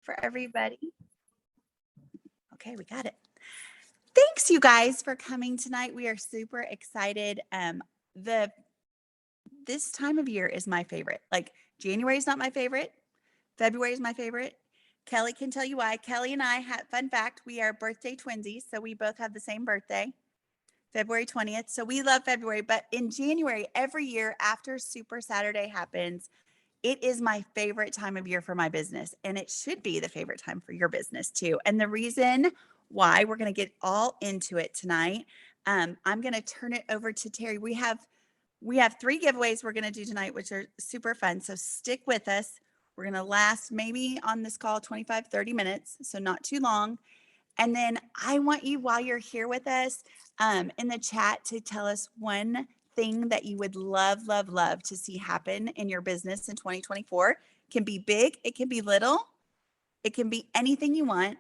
for everybody. Okay, we got it. Thanks, you guys, for coming tonight. We are super excited. This time of year is my favorite. Like, January is not my favorite. February is my favorite. Kelly can tell you why. Kelly and I had, fun fact, we are birthday twinsies, so we both have the same birthday, February 20th. So we love February, but in January, every year after Super Saturday happens, it is my favorite time of year for my business, and it should be the favorite time for your business too. And the reason why, we're going to get all into it tonight. I'm going to turn it over to Terry. We have 3 giveaways we're going to do tonight, which are super fun. So stick with us. We're going to last maybe on this call 25, 30 minutes, so not too long. And then I want you, while you're here with us, in the chat, to tell us one thing that you would love to see happen in your business in 2024. It can be big, it can be little, it can be anything you want.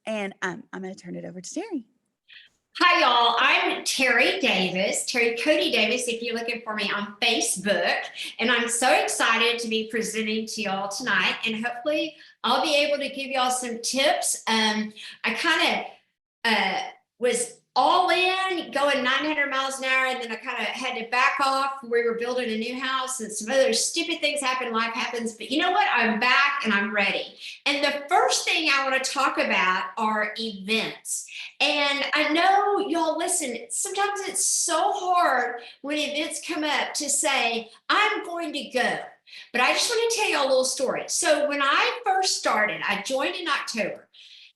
And I'm going to turn it over to Terry. Hi, y'all. I'm Terry Davis, Terry Cody Davis, if you're looking for me on Facebook. And I'm so excited to be presenting to y'all tonight. And hopefully I'll be able to give y'all some tips. I kind of was all in, going 900 miles an hour, and then I kind of had to back off. We were building a new house and some other stupid things happen, life happens, but you know what? I'm back and I'm ready. And the first thing I want to talk about are events. And I know y'all listen, sometimes it's so hard when events come up to say, I'm going to go. But I just want to tell you a little story. So when I first started, I joined in October.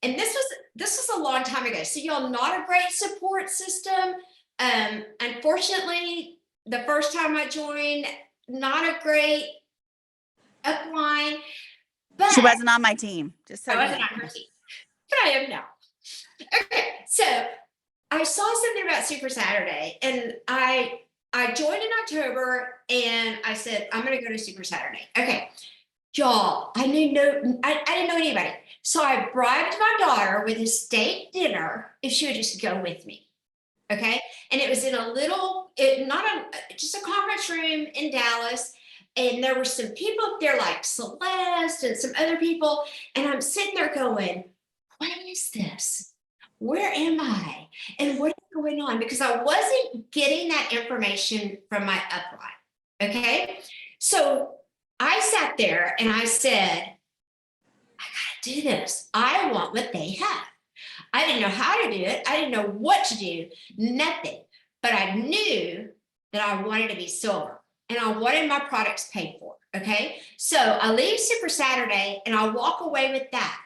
And this was a long time ago. So y'all, not a great support system. Unfortunately, the first time I joined, not a great upline. But she wasn't on my team. Just so I wasn't on her team, but I am now. Okay, so I saw something about Super Saturday, and I joined in October, and I said, I'm going to go to Super Saturday. Okay, y'all, I didn't know anybody. So I bribed my daughter with a steak dinner if she would just go with me. Okay. And it was in just a conference room in Dallas. And there were some people up there like Celeste and some other people. And I'm sitting there going, what is this? Where am I? And what is going on? Because I wasn't getting that information from my upline. Okay. So I sat there and I said, I gotta do this. I want what they have. I didn't know how to do it. I didn't know what to do, nothing. But I knew that I wanted to be silver and I wanted my products paid for. Okay. So I leave Super Saturday and I walk away with that.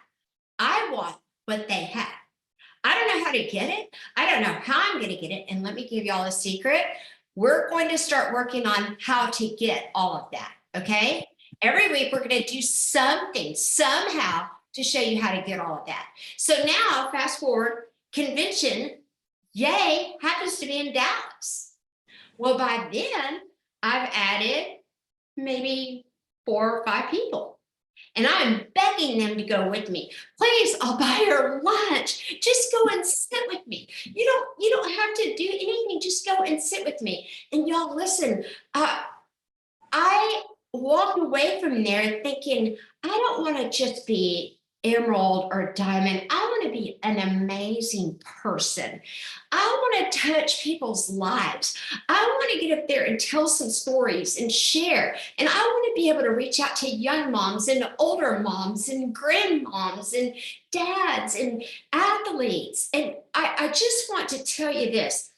I want what they have. I don't know how to get it. I don't know how I'm going to get it. And let me give y'all a secret. We're going to start working on how to get all of that. Okay. Every week, we're going to do something, somehow, to show you how to get all of that. So now, fast forward, convention, yay, happens to be in Dallas. Well, by then, I've added maybe 4 or 5 people. And I'm begging them to go with me. Please, I'll buy her lunch. Just go and sit with me. You don't have to do anything. Just go and sit with me. And y'all, listen, I walked away from there thinking, I don't want to just be emerald or diamond. I want to be an amazing person. I want to touch people's lives. I want to get up there and tell some stories and share. And I want to be able to reach out to young moms and older moms and grandmoms and dads and athletes. And I just want to tell you this.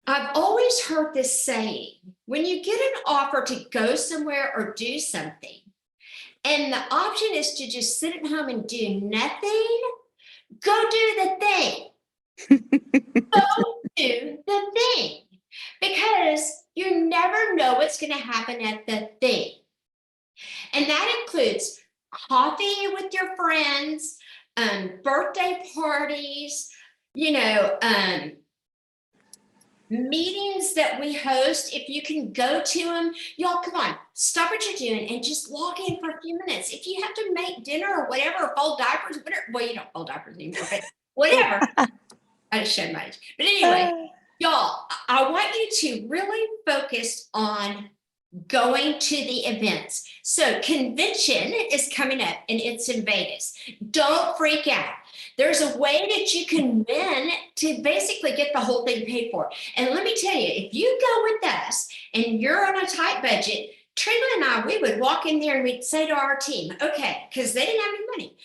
I've always heard this saying, when you get an offer to go somewhere or do something, and the option is to just sit at home and do nothing, go do the thing. Go do the thing. Because you never know what's going to happen at the thing. And that includes coffee with your friends, birthday parties, meetings that we host. If you can go to them, y'all, come on, stop what you're doing and just log in for a few minutes. If you have to make dinner or whatever, or fold diapers, whatever, well, you don't fold diapers anymore, but whatever. I just showed my age. But anyway, y'all, I want you to really focus on going to the events. So convention is coming up and it's in Vegas. Don't freak out. There's a way that you can win to basically get the whole thing paid for. And let me tell you, if you go with us and you're on a tight budget, Trina and I, we would walk in there and we'd say to our team, okay, because they didn't have any money.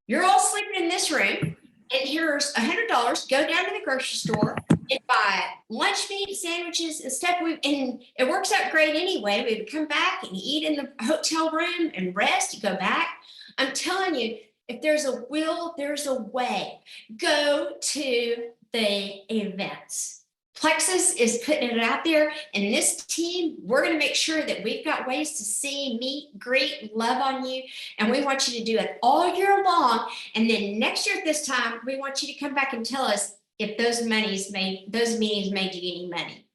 You're all sleeping in this room, and here's $100. Go down to the grocery store and buy lunch meat, sandwiches, and stuff. And it works out great anyway. We would come back and eat in the hotel room and rest. You go back. I'm telling you, if there's a will, there's a way. Go to the events. Plexus is putting it out there, and this team, we're going to make sure that we've got ways to see, meet, greet, love on you, and we want you to do it all year long. And then next year at this time, we want you to come back and tell us if those meetings made you any money.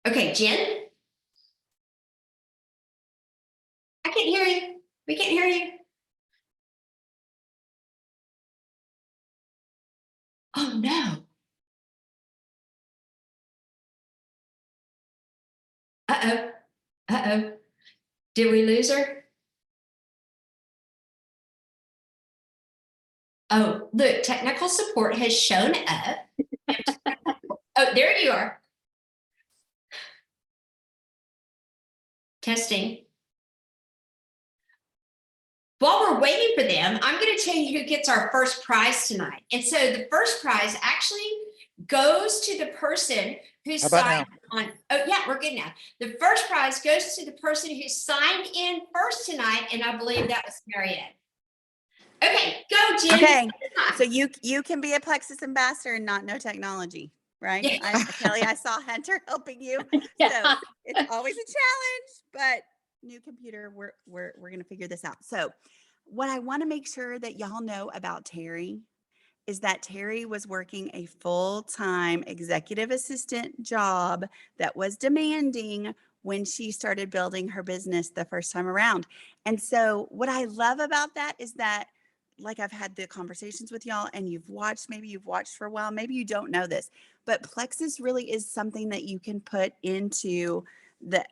Okay, Jen? I can't hear you. We can't hear you. Oh, no. Uh-oh. Uh-oh. Did we lose her? Oh, look, technical support has shown up. Oh, there you are. Testing. While we're waiting for them, I'm going to tell you who gets our first prize tonight. And so the first prize actually goes to the person who signed on. Oh, yeah, we're good now. The first prize goes to the person who signed in first tonight, and I believe that was Mariette. Okay, go, Jen. Okay, so you can be a Plexus ambassador and not know technology, right? Yeah. Kelly, I saw Hunter helping you, Yeah. so it's always a challenge, but new computer, we're gonna figure this out. So, what I want to make sure that y'all know about Terry is that Terry was working a full-time executive assistant job that was demanding when she started building her business the first time around. And so what I love about that is that, like, I've had the conversations with y'all and maybe you've watched for a while, maybe you don't know this, but Plexus really is something that you can put into that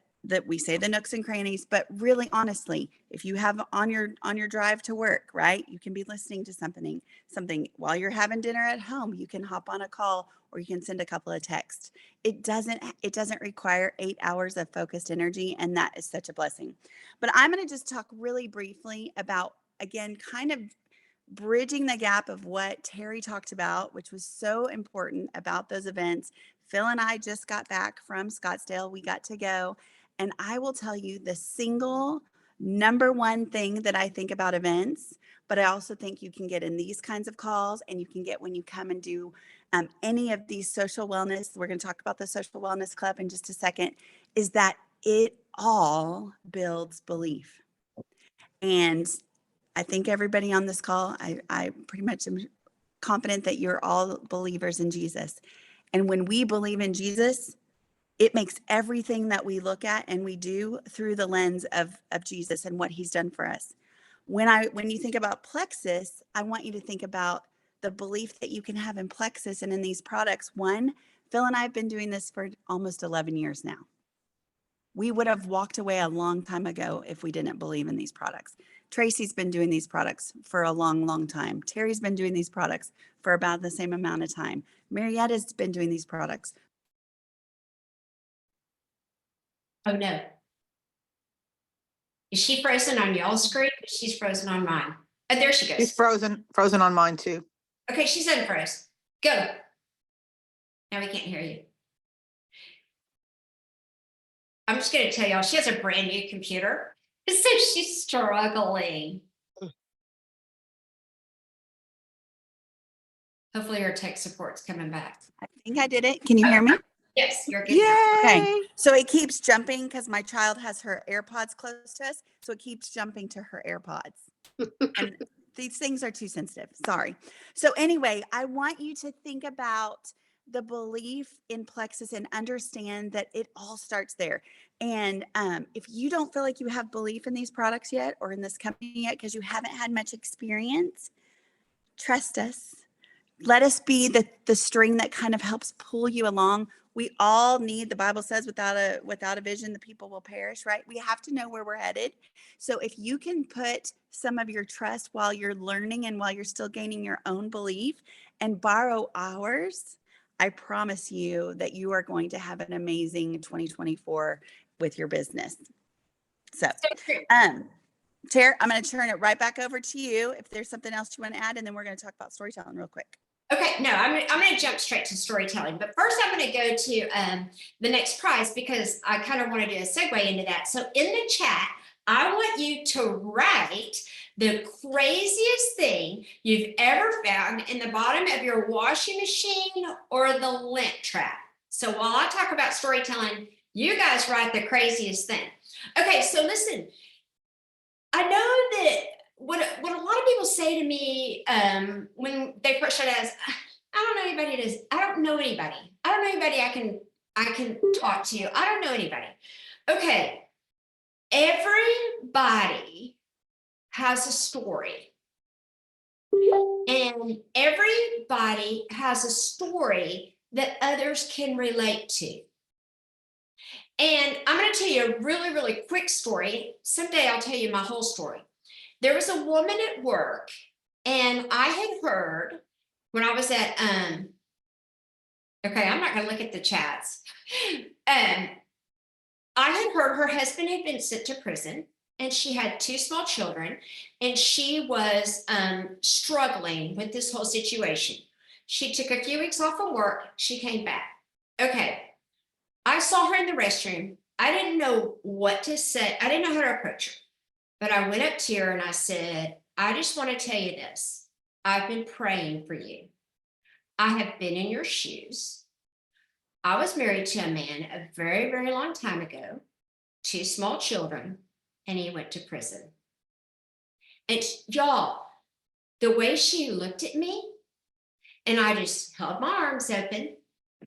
we say the nooks and crannies, but really honestly, if you have on your drive to work, right? You can be listening to something while you're having dinner at home. You can hop on a call or you can send a couple of texts. It doesn't require 8 hours of focused energy, and that is such a blessing. But I'm going to just talk really briefly about, again, kind of bridging the gap of what Terry talked about, which was so important about those events. Phil and I just got back from Scottsdale. We got to go. And I will tell you the single number one thing that I think about events, but I also think you can get in these kinds of calls, and you can get when you come and do any of these social wellness. We're going to talk about the social wellness club in just a second, is that it all builds belief. And I think everybody on this call, I pretty much am confident that you're all believers in Jesus. And when we believe in Jesus, it makes everything that we look at and we do through the lens of Jesus and what he's done for us. When you think about Plexus, I want you to think about the belief that you can have in Plexus and in these products. One, Phil and I have been doing this for almost 11 years now. We would have walked away a long time ago if we didn't believe in these products. Tracy's been doing these products for a long, long time. Terry's been doing these products for about the same amount of time. Marietta's been doing these products. Oh, no. Is she frozen on y'all's screen? She's frozen on mine. Oh, there she goes. She's frozen on mine too. Okay, she's unfroze. Go. Now we can't hear you. I'm just going to tell y'all, she has a brand new computer, so she's struggling. Hopefully her tech support's coming back. I think I did it. Can you hear me? Yes, you're good. Yay! Okay. So it keeps jumping because my child has her AirPods close to us. So it keeps jumping to her AirPods. And these things are too sensitive. Sorry. So anyway, I want you to think about the belief in Plexus and understand that it all starts there. And if you don't feel like you have belief in these products yet or in this company yet because you haven't had much experience, trust us. Let us be the string that kind of helps pull you along. We all need, the Bible says, without a vision, the people will perish, right? We have to know where we're headed. So if you can put some of your trust while you're learning and while you're still gaining your own belief and borrow ours, I promise you that you are going to have an amazing 2024 with your business. So, So true. Tara, I'm going to turn it right back over to you if there's something else you want to add, and then we're going to talk about storytelling real quick. Okay, no, I'm going to jump straight to storytelling, but first I'm going to go to the next prize because I kind of want to do a segue into that. So in the chat, I want you to write the craziest thing you've ever found in the bottom of your washing machine or the lint trap. So while I talk about storytelling, you guys write the craziest thing. Okay, so listen, I know that what a lot of people say to me when they first start as, I don't know anybody that is, I don't know anybody. I don't know anybody I can talk to. I don't know anybody. Okay. Everybody has a story. And everybody has a story that others can relate to. And I'm going to tell you a really, really quick story. Someday I'll tell you my whole story. There was a woman at work, and I had heard when I was at, okay, I'm not going to look at the chats. I had heard her husband had been sent to prison, and she had 2 small children, and she was struggling with this whole situation. She took a few weeks off of work. She came back. Okay. I saw her in the restroom. I didn't know what to say. I didn't know how to approach her. But I went up to her and I said, I just want to tell you this. I've been praying for you. I have been in your shoes. I was married to a man a very, very long time ago, 2 small children, and he went to prison. And y'all, the way she looked at me, and I just held my arms open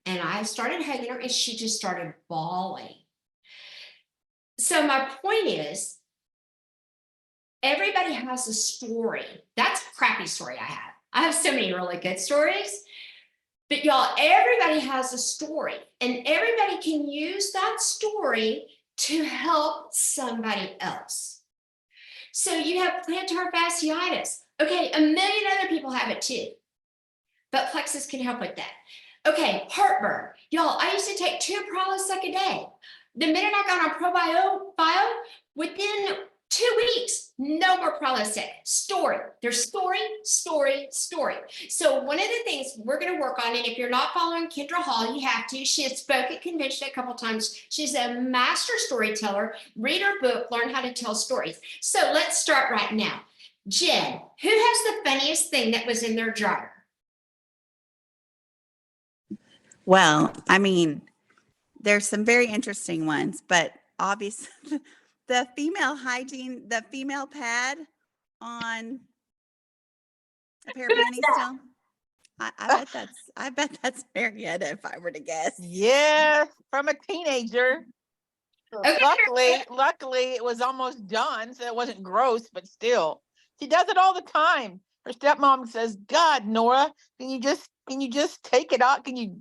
and I started hugging her and she just started bawling. So my point is, everybody has a story. That's a crappy story I have. I have so many really good stories. But y'all, everybody has a story. And everybody can use that story to help somebody else. So you have plantar fasciitis. Okay, a million other people have it too. But Plexus can help with that. Okay, heartburn. Y'all, I used to take 2 Prilosec a day. The minute I got on ProBio, within 2 weeks, no more Prilosec. Story. There's story, story, story. So one of the things we're going to work on, and if you're not following Kendra Hall, you have to. She has spoke at convention a couple times. She's a master storyteller. Read her book, learn how to tell stories. So let's start right now. Jen, who has the funniest thing that was in their jar? Well, I mean, there's some very interesting ones, but obviously the female pad on a pair of panties still. I bet that's Marietta if I were to guess. Yeah, from a teenager. Okay. Luckily, it was almost done, so it wasn't gross, but still. She does it all the time. Her stepmom says, God, Nora, can you just take it out? Can you,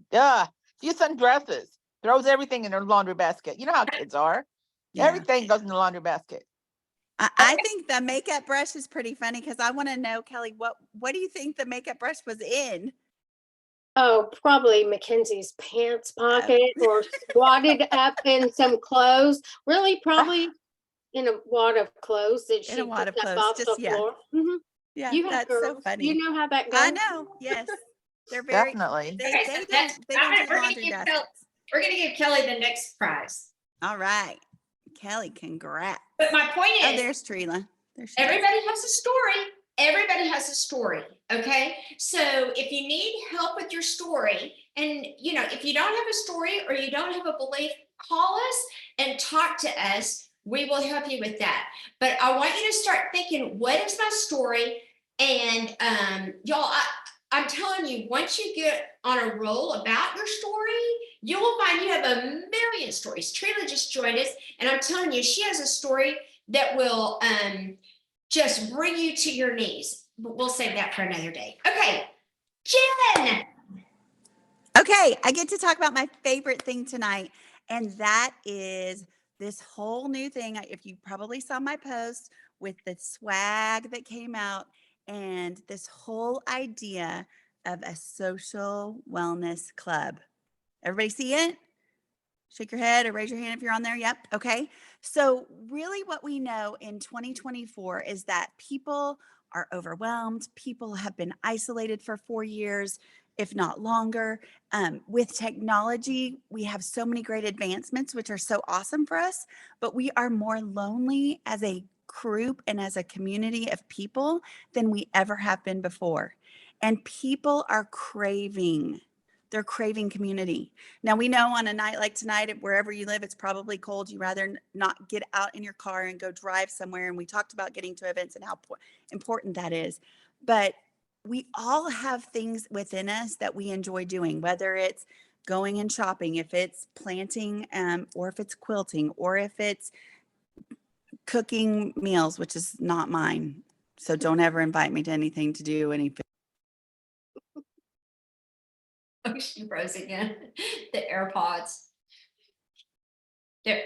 she just undresses, throws everything in her laundry basket. You know how kids are. Yeah. Everything goes in the laundry basket. I think the makeup brush is pretty funny because I want to know, Kelly, what do you think the makeup brush was in? Oh, probably Mackenzie's pants pocket or squatted up in some clothes. Really, probably in a wad of clothes that In she a wad picked of up clothes, off just the floor. Mm-hmm. Yeah, You have that's so girls. funny. You know how that goes. I know. Yes, they're very. Definitely. They Okay, so don't do laundry baskets. we're going to give Kelly the next prize. All right, Kelly, congrats. But my point Oh, is, there's Trila. There she is. everybody has a story. Everybody has a story. Okay. So if you need help with your story, and if you don't have a story or you don't have a belief, call us and talk to us. We will help you with that. But I want you to start thinking, what is my story? And y'all, I'm telling you, once you get on a roll about your story, you will find you have a million stories. Trila just joined us, and I'm telling you, she has a story that will just bring you to your knees. But we'll save that for another day. Okay, Jen. Okay, I get to talk about my favorite thing tonight, and that is this whole new thing. If you probably saw my post with the swag that came out and this whole idea of a social wellness club. Everybody see it? Shake your head or raise your hand if you're on there. Yep. Okay. So, really, what we know in 2024 is that people are overwhelmed. People have been isolated for 4 years, if not longer. With technology, we have so many great advancements, which are so awesome for us, but we are more lonely as a group and as a community of people than we ever have been before. And people are craving, they're craving community. Now, we know on a night like tonight, wherever you live, it's probably cold. You rather not get out in your car and go drive somewhere. And we talked about getting to events and how important that is. But we all have things within us that we enjoy doing, whether it's going and shopping, if it's planting, or if it's quilting, or if it's cooking meals, which is not mine. So don't ever invite me to anything to do anything. Oh, she froze again. The AirPods. There.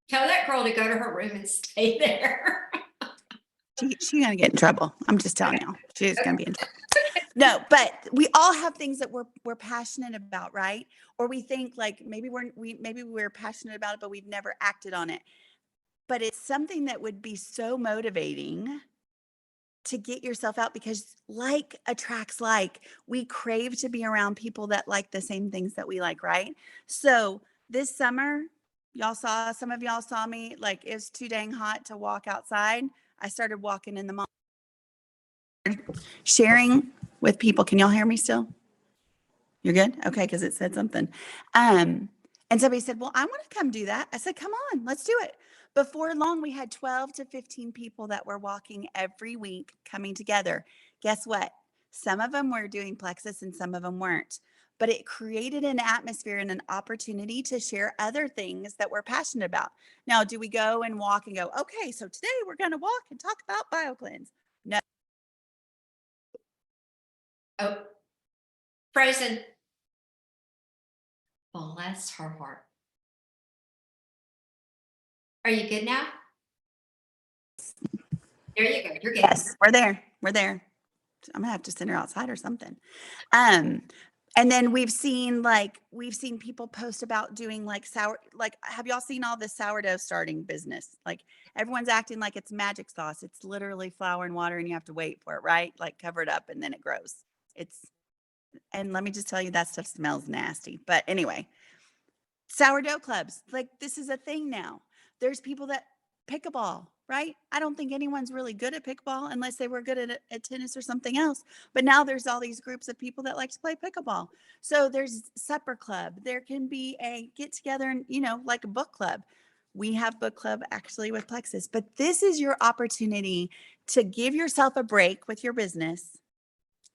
Tell that girl to go to her room and stay there. She's gonna get in trouble. I'm just telling you, she's gonna be in trouble. No, but we all have things that we're passionate about, right? Or we think like maybe we're passionate about it, but we've never acted on it. But it's something that would be so motivating to get yourself out, because like attracts like. We crave to be around people that like the same things that we like, right? So this summer, some of y'all saw me, like it's too dang hot to walk outside. I started walking in the mall, sharing with people. Can y'all hear me still? You're good? Okay, because it said something. And somebody said, well, I want to come do that. I said, come on, let's do it. Before long, we had 12 to 15 people that were walking every week coming together. Guess what? Some of them were doing Plexus and some of them weren't. But it created an atmosphere and an opportunity to share other things that we're passionate about. Now, do we go and walk and go, okay, so today we're going to walk and talk about BioCleanse? No. Oh, frozen. Bless her heart. Are you good now? There you go. You're good. Yes, we're there. We're there. I'm gonna have to send her outside or something. And then we've seen people post about doing have y'all seen all this sourdough starting business? Like everyone's acting like it's magic sauce. It's literally flour and water and you have to wait for it, right? Like cover it up and then it grows. And let me just tell you, that stuff smells nasty. But anyway, sourdough clubs, like this is a thing now. There's people that pickleball, right? I don't think anyone's really good at pickleball unless they were good at tennis or something else. But now there's all these groups of people that like to play pickleball. So there's supper club. There can be a get together and, like a book club. We have book club actually with Plexus, but this is your opportunity to give yourself a break with your business.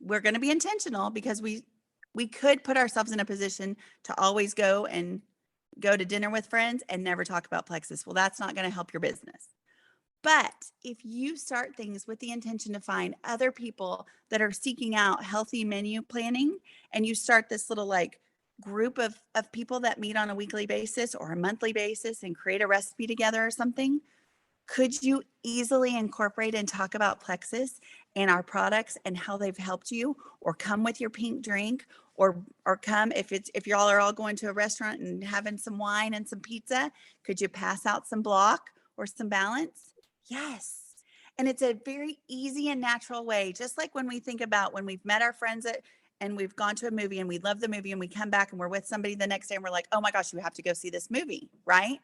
We're going to be intentional because we could put ourselves in a position to always go to dinner with friends and never talk about Plexus. Well, that's not going to help your business. But if you start things with the intention to find other people that are seeking out healthy menu planning, and you start this little group of people that meet on a weekly basis or a monthly basis and create a recipe together or something, could you easily incorporate and talk about Plexus and our products and how they've helped you, or come with your pink drink, or come if y'all are all going to a restaurant and having some wine and some pizza, could you pass out some block or some balance? Yes. And it's a very easy and natural way, just like when we think about when we've met our friends and we've gone to a movie and we love the movie and we come back and we're with somebody the next day and we're like, oh my gosh, you have to go see this movie, right?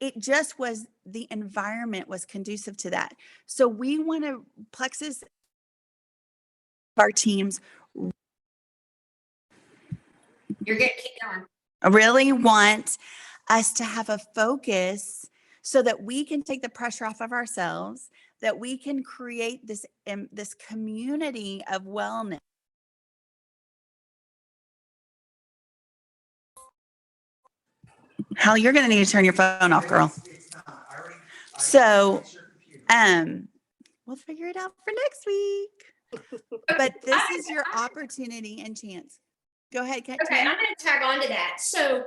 It just was, the environment was conducive to that. So we want to Plexus our teams You're good. Keep going. really want us to have a focus so that we can take the pressure off of ourselves, that we can create this community of wellness. Hal, you're going to need to turn your phone off, girl. So, we'll figure it out for next week. But this I- is your opportunity and chance. Go ahead, Okay, Tina. I'm going to tag on to that. So,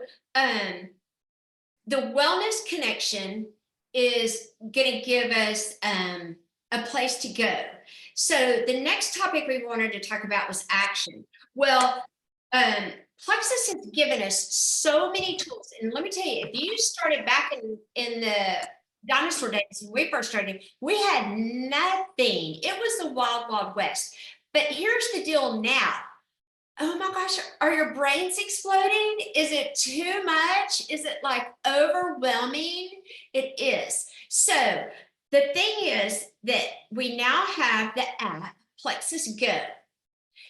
the wellness connection is going to give us a place to go. So, the next topic we wanted to talk about was action. Well, Plexus has given us so many tools, and let me tell you, if you started back in the dinosaur days when we first started, we had nothing. It was the wild west. But here's the deal now. Oh my gosh, are your brains exploding? Is it too much? Is it like overwhelming? It is. So the thing is that we now have the app Plexus Go.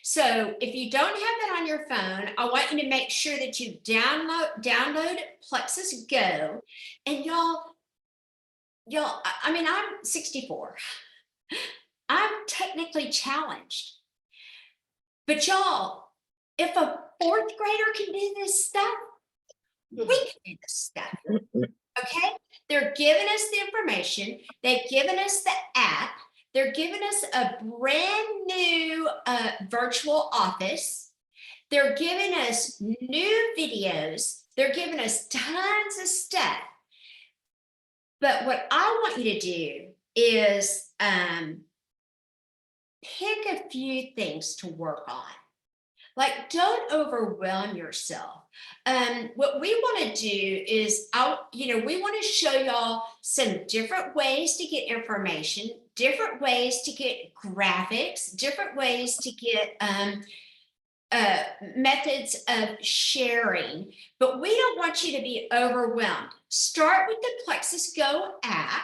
So if you don't have that on your phone, I want you to make sure that you download Plexus Go. And y'all, I mean, I'm 64. I'm technically challenged. But y'all, if a fourth grader can do this stuff, we can do this stuff. Okay? They're giving us the information. They've given us the app. They're giving us a brand new virtual office. They're giving us new videos. They're giving us tons of stuff. But what I want you to do is pick a few things to work on. Like, don't overwhelm yourself. What we want to do is, we want to show y'all some different ways to get information, different ways to get graphics, different ways to get methods of sharing. But we don't want you to be overwhelmed. Start with the Plexus Go app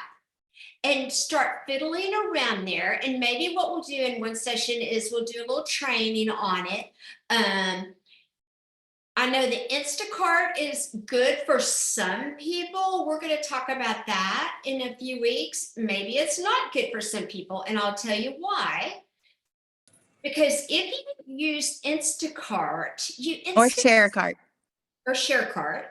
and start fiddling around there. And maybe what we'll do in one session is we'll do a little training on it. I know the Instacart is good for some people. We're going to talk about that in a few weeks. Maybe it's not good for some people, and I'll tell you why. Because if you use Instacart, Or share a cart. or ShareCart,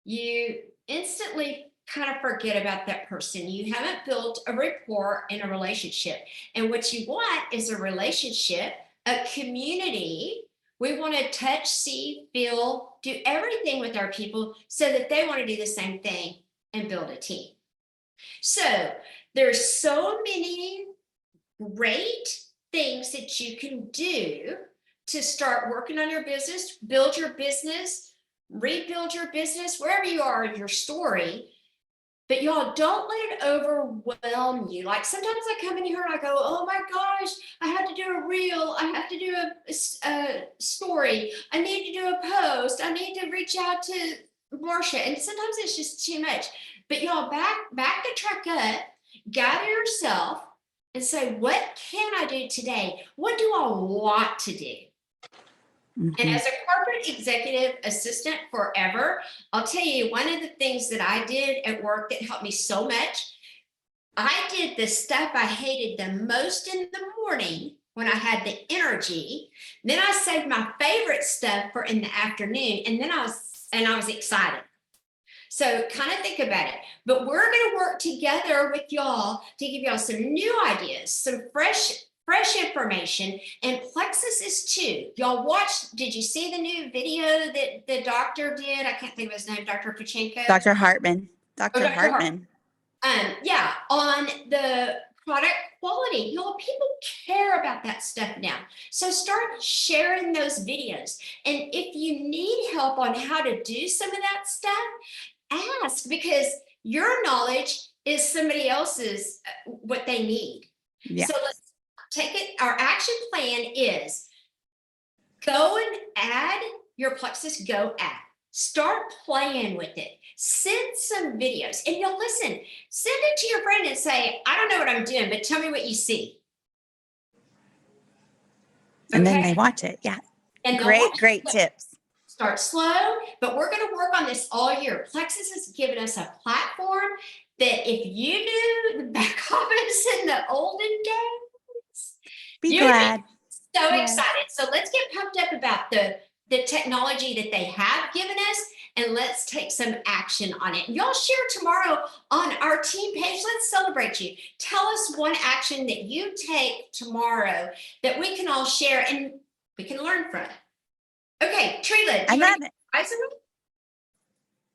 you instantly kind of forget about that person. You haven't built a rapport in a relationship. And what you want is a relationship, a community. We want to touch, see, feel, do everything with our people so that they want to do the same thing and build a team. So there's so many great things that you can do to start working on your business, build your business, rebuild your business, wherever you are in your story. But y'all, don't let it overwhelm you. Like, sometimes I come in here and I go, oh my gosh, I have to do a reel. I have to do a story. I need to do a post. I need to reach out to Marcia. And sometimes it's just too much. But y'all, back the truck up, gather yourself and say, what can I do today? What do I want to do? And as a corporate executive assistant forever, I'll tell you, one of the things that I did at work that helped me so much, I did the stuff I hated the most in the morning when I had the energy. Then I saved my favorite stuff for in the afternoon, and then I was excited. So kind of think about it. But we're going to work together with y'all to give y'all some new ideas, some fresh information, and Plexus is too. Y'all watched, did you see the new video that the doctor did? I can't think of his name, Dr. Pachenko. Dr. Hartman. Dr. Dr. Hartman. Yeah, on the product quality. Y'all, people care about that stuff now. So start sharing those videos. And if you need help on how to do some of that stuff, ask, because your knowledge is somebody else's, what they need. Yeah. So let's take it. Our action plan is go and add your Plexus Go app. Start playing with it. Send some videos. And you'll listen. Send it to your friend and say, I don't know what I'm doing, but tell me what you see. And then Okay? they watch it. Yeah. And they'll Great, watch great it. tips. Start slow, but we're going to work on this all year. Plexus has given us a platform that if you knew the back office in the olden days, Be you'd glad. so Yes. excited. So let's get pumped up about the the technology that they have given us, and let's take some action on it. Y'all share tomorrow on our team page. Let's celebrate you. Tell us one action that you take tomorrow that we can all share and we can learn from. Okay, Trila, do I you love want it. to try something?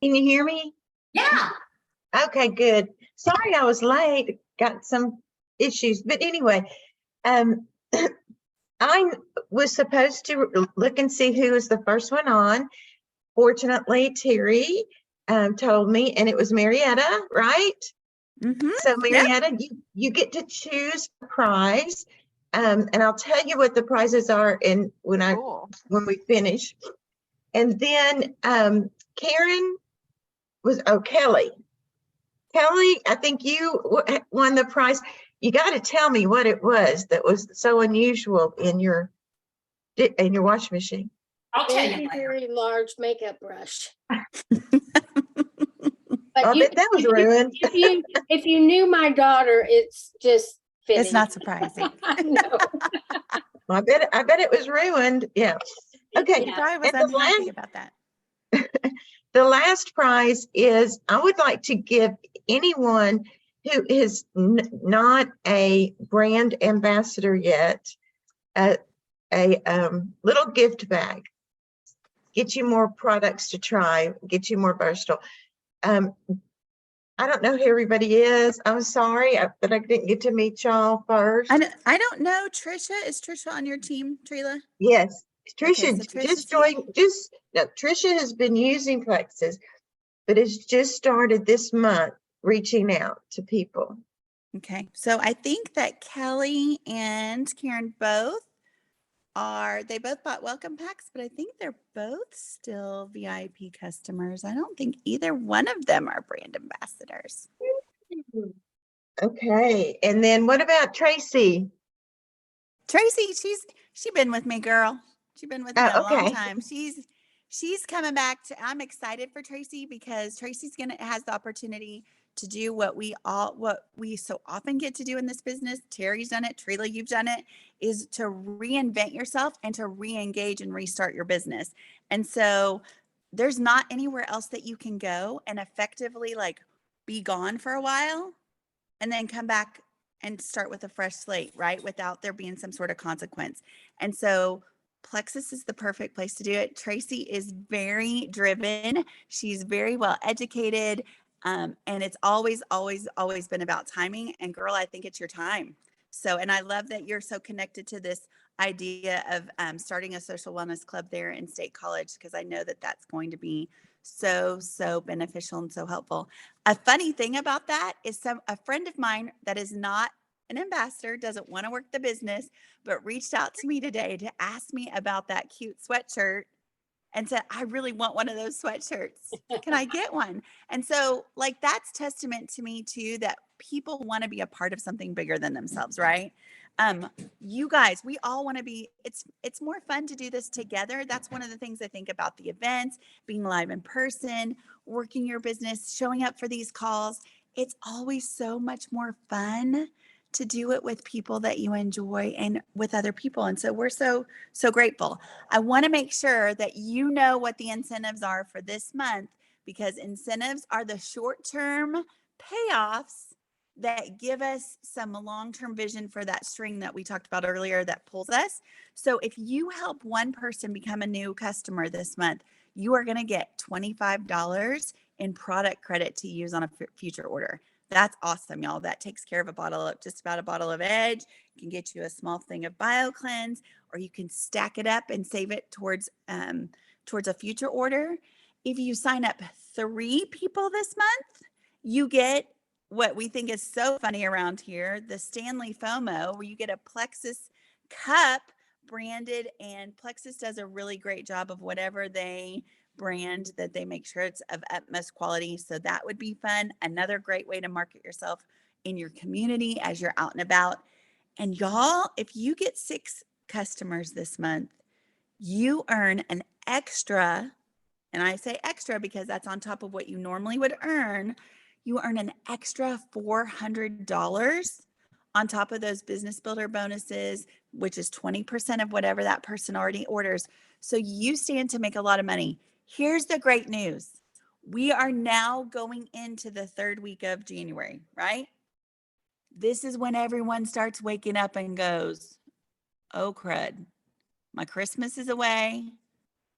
Can you hear me? Yeah. Okay, good. Sorry I was late. Got some issues. But anyway, I was supposed to look and see who was the first one on. Fortunately, Terry told me, and it was Marietta, right? Mm-hmm. So Yeah. Marietta, you get to choose a prize. And I'll tell you what the prizes are Cool. when we finish. And then Karen Kelly. Kelly, I think you won the prize. You got to tell me what it was that was so unusual in your washing machine. I'll tell you Very, later. very large makeup brush. I But you, bet that was ruined. if you knew my daughter, it's just fitting. It's not surprising. No. I bet it was ruined. Yeah. Okay. He probably was And unhappy about that. the last prize is I would like to give anyone who is not a brand ambassador yet a little gift bag. Get you more products to try, get you more versatile. I don't know who everybody is. I'm sorry that I didn't get to meet y'all first. I don't know. Trisha, is Trisha on your team, Trila? Yes, Okay, Trisha so Trisha's just here. joined. No, Trisha has been using Plexus, but it's just started this month reaching out to people. Okay, so I think that Kelly and Karen they both bought welcome packs, but I think they're both still VIP customers. I don't think either one of them are brand ambassadors. Okay, and then what about Tracy? Tracy, she's been with me, girl. She's been with me a long Okay. time. She's coming back I'm excited for Tracy because Tracy's has the opportunity to do what we so often get to do in this business. Terry's done it, Trila, you've done it, is to reinvent yourself and to re-engage and restart your business. And so there's not anywhere else that you can go and effectively like be gone for a while and then come back and start with a fresh slate, right? Without there being some sort of consequence. And so Plexus is the perfect place to do it. Tracy is very driven. She's very well educated. And it's always, always, always been about timing. And girl, I think it's your time. So, and I love that you're so connected to this idea of starting a social wellness club there in State College, because I know that that's going to be so, so beneficial and so helpful. A funny thing about that is a friend of mine that is not an ambassador, doesn't want to work the business, but reached out to me today to ask me about that cute sweatshirt and said, I really want one of those sweatshirts. Can I get one? And so like, that's testament to me too, that people want to be a part of something bigger than themselves, right? You guys, we all want to be, it's more fun to do this together. That's one of the things I think about the events, being live in person, working your business, showing up for these calls. It's always so much more fun to do it with people that you enjoy and with other people. And so we're so, so grateful. I want to make sure that you know what the incentives are for this month, because incentives are the short-term payoffs that give us some long-term vision for that string that we talked about earlier that pulls us. So if you help one person become a new customer this month, you are going to get $25 in product credit to use on a future order. That's awesome, y'all. That takes care of just about a bottle of Edge. It can get you a small thing of BioCleanse, or you can stack it up and save it towards a future order. If you sign up 3 people this month, you get what we think is so funny around here, the Stanley FOMO, where you get a Plexus cup branded, and Plexus does a really great job of whatever they brand, that they make sure it's of utmost quality. So that would be fun. Another great way to market yourself in your community as you're out and about. And y'all, if you get 6 customers this month, you earn an extra, and I say extra because that's on top of what you normally would earn, you earn an extra $400 on top of those business builder bonuses, which is 20% of whatever that person already orders. So you stand to make a lot of money. Here's the great news. We are now going into the third week of January, right? This is when everyone starts waking up and goes, oh crud, my Christmas is away.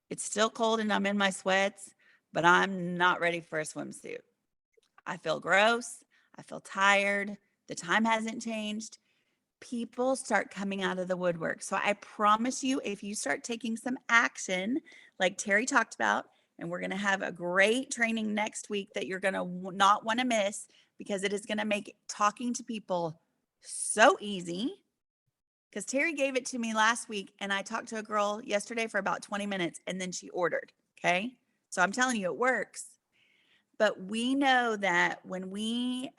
It's still cold and I'm in my sweats, but I'm not ready for a swimsuit. I feel gross. I feel tired. The time hasn't changed. People start coming out of the woodwork. So I promise you, if you start taking some action, like Terry talked about, and we're going to have a great training next week that you're going to not want to miss, because it is going to make talking to people so easy. Because Terry gave it to me last week, and I talked to a girl yesterday for about 20 minutes, and then she ordered. Okay. So I'm telling you, it works. But we know that when we,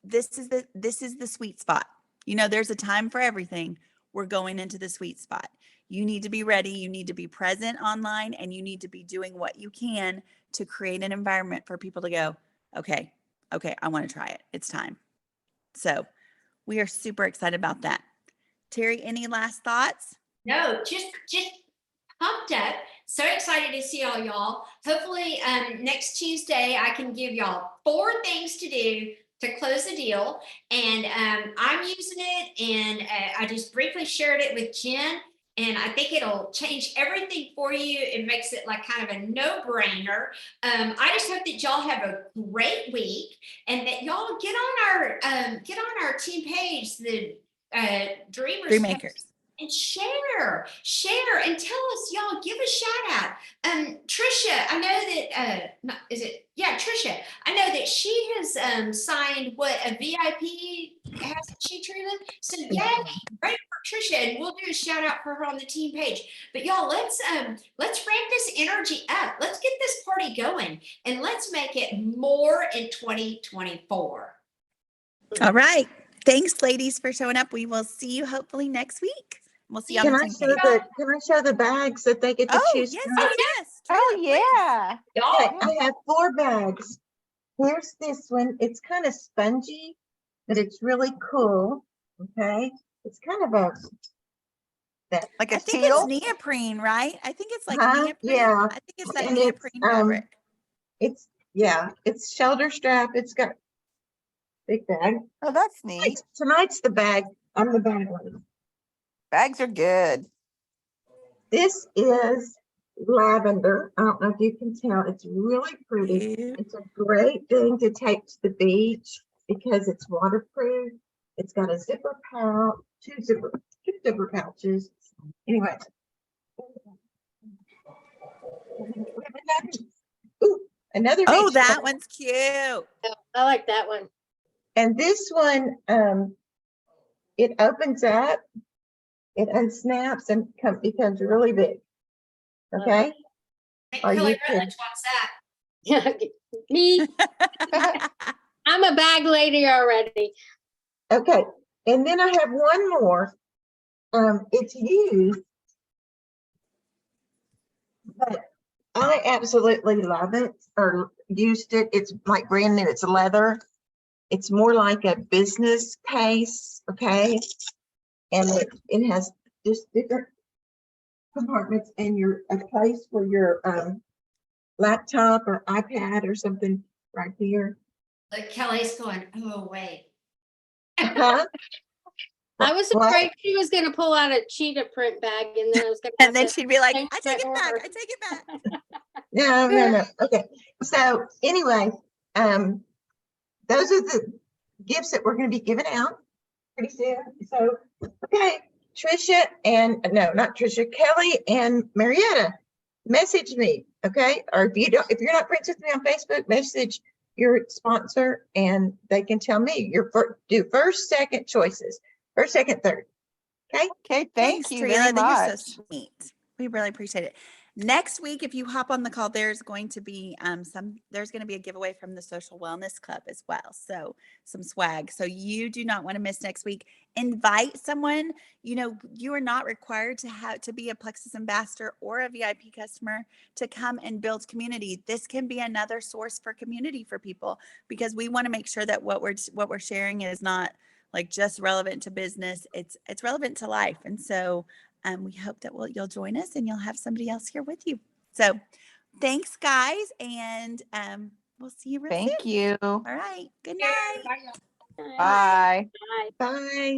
this is the sweet spot. You know, there's a time for everything. We're going into the sweet spot. You need to be ready. You need to be present online, and you need to be doing what you can to create an environment for people to go, okay, I want to try it. It's time. So we are super excited about that. Terry, any last thoughts? No, just pumped up. So excited to see all y'all. Hopefully, next Tuesday I can give y'all 4 things to do to close a deal. And I'm using it, and I just briefly shared it with Jen. And I think it'll change everything for you. It makes it like kind of a no-brainer. I just hope that y'all have a great week, and that y'all get on our team page, the Dreamers, Dreammakers. and share and tell us, y'all, give a shout out. Trisha, I know that Trisha, I know that she has signed what, a VIP, hasn't she, Trina? So yay, right for Trisha, and we'll do a shout out for her on the team page. But y'all, let's ramp this energy up. Let's get this party going, and let's make it more in 2024. All right. Thanks, ladies, for showing up. We will see you hopefully next week. We'll see you on Can the I team show page. can I show the bags that they get to Oh, choose yes, from? yes, yes. Oh, Trina, please. yeah. Y'all, Okay, I have 4 bags. Here's this one. It's kind of spongy, but it's really cool. Okay. It's kind of a Like I a think it's seal? neoprene, right? I think it's like Huh? neoprene. Yeah. I think it's that And it's neoprene fabric. it's shoulder strap. It's got big bag. Oh, that's neat. Tonight's the bag. I'm the bag one. Bags are good. This is lavender. I don't know if you can tell. It's really pretty. Cute. It's a great thing to take to the beach because it's waterproof. It's got a zipper pouch, two zipper pouches. Anyway. Ooh, another Oh, beach that bag. one's cute. I like that one. And this one, it opens up, it unsnaps and becomes really big. Okay. Are Kelly you Rutledge wants that. Yeah, me, I'm a bag lady already. Okay. And then I have one more. It's used, but I absolutely love it, or used it. It's like brand new. It's leather. It's more like a business case. Okay. And it has just different compartments and a place for your laptop or iPad or something right here. Like Kelly's going, oh wait. Huh? I was What? afraid she was gonna pull out a cheetah print bag and then I was gonna And have then to she'd be like, change I take my it back. order. I take it back. No. Okay. So anyway, those are the gifts that we're going to be giving out pretty soon. So, okay, Trisha and no, not Trisha, Kelly and Marietta, message me, okay? Or if you're not friends with me on Facebook, message your sponsor and they can tell me do first, second choices, first, second, third. Okay. Okay, thank Thanks, you Trina. very You're much. so sweet. We really appreciate it. Next week, if you hop on the call, there's going to be a giveaway from the Social Wellness Club as well. So some swag. So you do not want to miss next week. Invite someone. You know, you are not required to be a Plexus ambassador or a VIP customer to come and build community. This can be another source for community for people because we want to make sure that what we're sharing is not like just relevant to business. It's relevant to life. And so we hope that you'll join us and you'll have somebody else here with you. So thanks, guys. And we'll see you real soon. Thank you. All right. Good night. Bye, y'all. Bye. Bye. Bye.